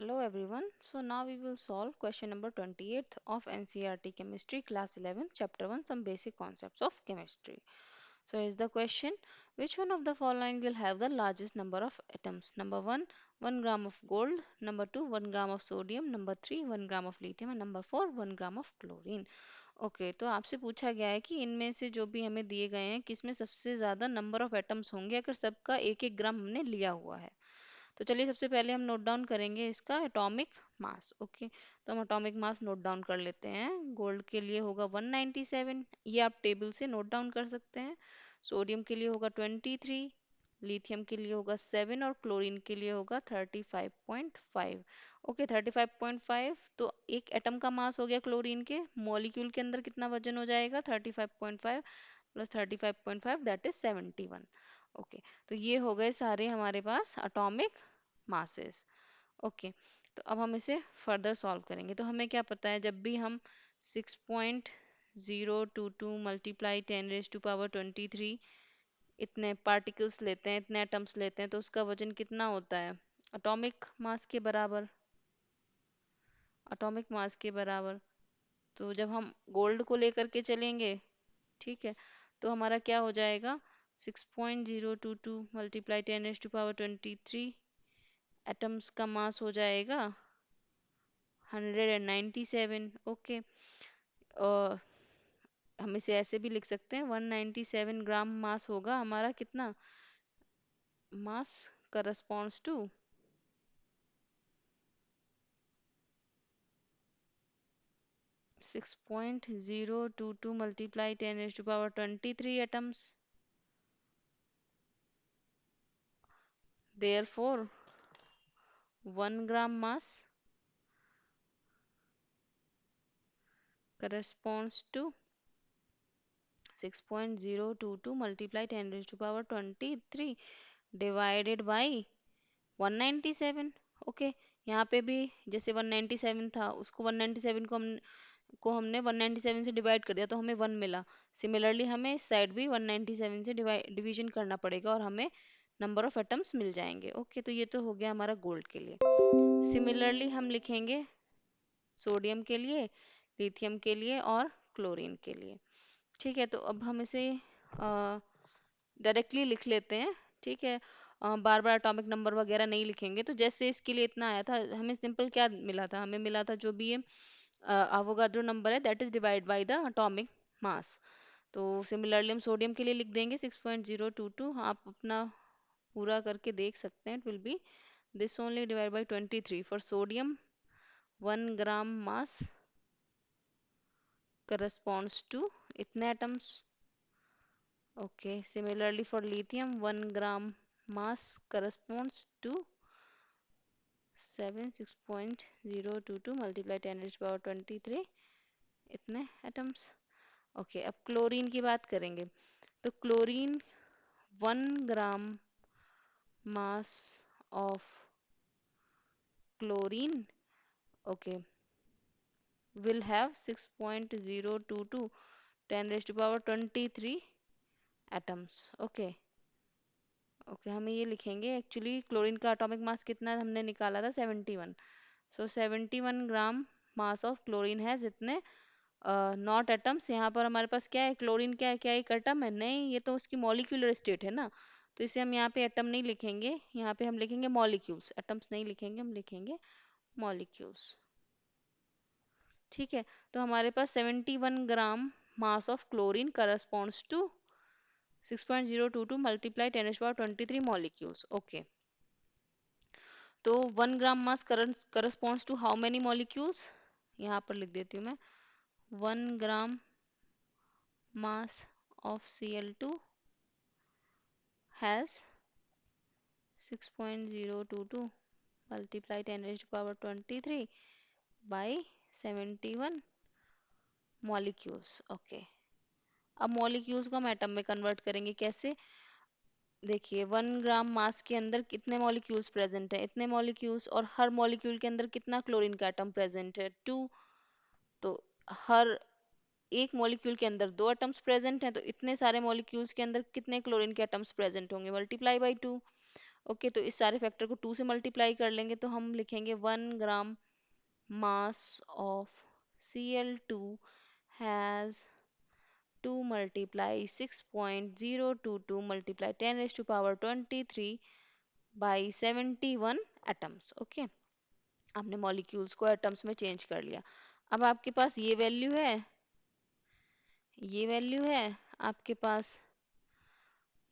Hello everyone. So now we will solve question number 28 of NCERT Chemistry Class 11 Chapter 1 Some Basic Concepts of Chemistry. So is the question, which one of the following will have the largest number of atoms? Number 1, 1 gram of gold. Number 2, 1 gram of sodium. Number 3, 1 gram of lithium. And number 4, 1 gram of chlorine. Okay तो आपसे पूछा गया है कि इनमें से जो भी हमें दिए गए हैं किसमें सबसे ज़्यादा नंबर ऑफ एटम्स होंगे अगर सबका एक एक ग्राम हमने लिया हुआ है। तो चलिए सबसे पहले हम नोट डाउन करेंगे इसका एटॉमिक मास। ओके तो हम एटॉमिक मास नोट डाउन कर लेते हैं। गोल्ड के लिए होगा 197, ये आप टेबल से नोट डाउन कर सकते हैं। सोडियम के लिए होगा 23, लिथियम के लिए होगा 7 और क्लोरीन के लिए होगा 35.5। ओके 35.5 तो एक एटम का मास हो गया क्लोरीन के। मॉलिक्यूल के अंदर कितना वजन हो जाएगा 35.5 प्लस 35.5 दैट इज 71। ओके तो ये हो गए सारे हमारे पास एटॉमिक मासेस। ओके तो अब हम इसे फर्दर सॉल्व करेंगे। तो हमें क्या पता है, जब भी हम 6.022 मल्टीप्लाई 10⁻23 इतने पार्टिकल्स लेते हैं, इतने एटम्स लेते हैं, तो उसका वजन कितना होता है एटॉमिक मास के बराबर। एटॉमिक मास के बराबर। तो जब हम गोल्ड को लेकर के चलेंगे, ठीक है, तो हमारा क्या हो जाएगा 6.022 मल्टीप्लाई 10⁻23 एटम्स का मास हो जाएगा 197। ओके और हम इसे ऐसे भी लिख सकते हैं 197 ग्राम मास होगा हमारा कितना mass corresponds to 6.022 multiply 10⁻23 atoms. Therefore 1 gram mass corresponds to 6.022 multiply 10 raised to power 23 divided by 197। Okay यहाँ पे भी जैसे 197 था, उसको 197 को हमने 197 से डिवाइड कर दिया तो हमें 1 मिला। सिमिलरली हमें इस साइड भी 197 से डिवीजन करना पड़ेगा और हमें नंबर ऑफ एटम्स मिल जाएंगे। ओके तो ये तो हो गया हमारा गोल्ड के लिए। सिमिलरली हम लिखेंगे सोडियम के लिए, लिथियम के लिए और क्लोरीन के लिए। ठीक है तो अब हम इसे डायरेक्टली लिख लेते हैं। ठीक है बार बार एटॉमिक नंबर वगैरह नहीं लिखेंगे। तो जैसे इसके लिए इतना आया था, हमें सिंपल क्या मिला था, हमें मिला था जो भी ये अवोगाड्रो नंबर है that is divide by the atomic mass. तो सिमिलरली हम सोडियम के लिए लिख देंगे 6.022। आप अपना पूरा करके देख सकते हैं। It will be this only divide by 23 for sodium 1 gram mass corresponds to इतने atoms। okay similarly for lithium 1 gram mass corresponds to 76.022 multiply 10 raised to power 23 इतने atoms। okay अब क्लोरीन की बात करेंगे। तो chlorine 1 gram mass of chlorine okay will have 6.022 10 raised to power 23 atoms। okay okay हमें ये लिखेंगे एक्चुअली क्लोरीन का एटॉमिक मास कितना हमने निकाला था 71। सो 71 gram mass of chlorine has इतने नॉट एटम्स। यहाँ पर हमारे पास क्या है, क्लोरीन क्या है, क्या एक एटम है? नहीं, ये तो उसकी मॉलिक्यूलर स्टेट है ना। तो इसे हम यहाँ पे एटम नहीं लिखेंगे, यहाँ पे हम लिखेंगे मॉलिक्यूल्स। एटम्स नहीं लिखेंगे, हम लिखेंगे मॉलिक्यूल्स। ठीक है तो हमारे पास 71 gram mass of chlorine corresponds to 6.022 multiply 10 raised to power 23 molecules। Okay तो 1 gram mass corresponds to how many molecules, यहाँ पर लिख देती हूँ मैं 1 gram mass of Cl2 has 6.022 multiply 10 raised to power 23 by 71 molecules. Okay अब molecules को हम एटम में कन्वर्ट करेंगे कैसे, देखिए 1 ग्राम मास के अंदर कितने मॉलिक्यूल्स प्रेजेंट है, इतने मॉलिक्यूल्स, और हर मॉलिक्यूल के अंदर कितना क्लोरीन का एटम प्रेजेंट है 2। तो हर एक मॉलिक्यूल के अंदर 2 एटम्स प्रेजेंट हैं, तो इतने सारे मॉलिक्यूल्स के अंदर कितने क्लोरीन के एटम्स प्रेजेंट होंगे, मल्टीप्लाई बाय 2। ओके, तो इस सारे फैक्टर को 2 से मल्टीप्लाई कर लेंगे तो हम लिखेंगे 1 ग्राम mass of Cl2 has 2 multiply 6.022 multiply 10 raised to power 23 by 71 atoms. Okay, आपने मॉलिक्यूल्स को एटम्स में चेंज कर लिया। अब आपके पास ये वैल्यू है, ये वैल्यू है, आपके पास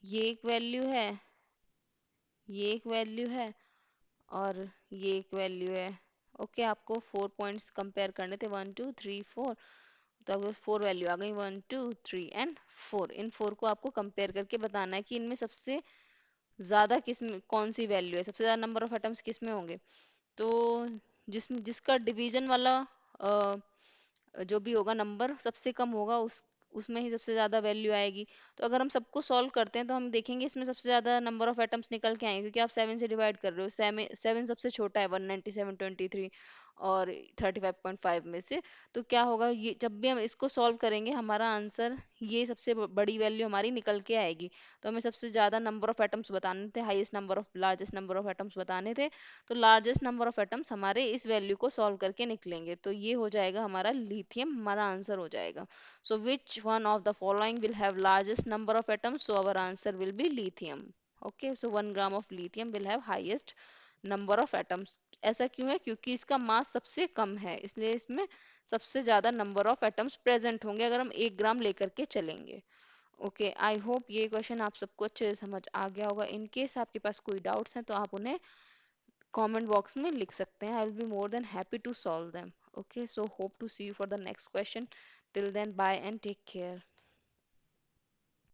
ये एक वैल्यू है, ये एक वैल्यू है, और ये एक वैल्यू है। ओके, आपको 4 पॉइंट्स कंपेयर करने थे, 1 2 3 4। तो आपके पास 4 वैल्यू आ गई, 1 2 3 एंड 4। इन 4 को आपको कंपेयर करके बताना है कि इनमें सबसे ज्यादा किस में कौन सी वैल्यू है, सबसे ज्यादा नंबर ऑफ एटम्स किस में होंगे। तो जिसका डिवीजन वाला जो भी होगा नंबर सबसे कम होगा, उस उसमें ही सबसे ज्यादा वैल्यू आएगी। तो अगर हम सबको सॉल्व करते हैं तो हम देखेंगे इसमें सबसे ज्यादा नंबर ऑफ एटम्स निकल के आएंगे, क्योंकि आप 7 से डिवाइड कर रहे हो। 7 सबसे छोटा है, 197 23 और 35.5 में से। तो क्या होगा, ये जब भी हम इसको सॉल्व करेंगे हमारा आंसर, ये सबसे बड़ी वैल्यू हमारी निकल के आएगी। तो हमें सबसे ज्यादा नंबर ऑफ एटम्स बताने थे, highest number of largest number of atoms बताने थे। तो लार्जेस्ट नंबर ऑफ एटम्स हमारे इस वैल्यू को सॉल्व करके निकलेंगे, तो ये हो जाएगा हमारा लिथियम, हमारा आंसर हो जाएगा। So which one of the following will have largest number of atoms, so our answer will be lithium. Okay, so 1 gram of lithium will have highest number of atoms. ऐसा क्यों है, क्योंकि इसका मास सबसे कम है, इसलिए इसमें सबसे ज्यादा नंबर ऑफ एटम्स प्रेजेंट होंगे अगर हम 1 ग्राम लेकर के चलेंगे। ओके, आई होप ये क्वेश्चन आप सबको अच्छे से समझ आ गया होगा। इन केस आपके पास कोई डाउट्स हैं तो आप उन्हें कमेंट बॉक्स में लिख सकते हैं। I will be more than happy to solve them. Okay, so hope to see you for the next question. Till then, bye and take care.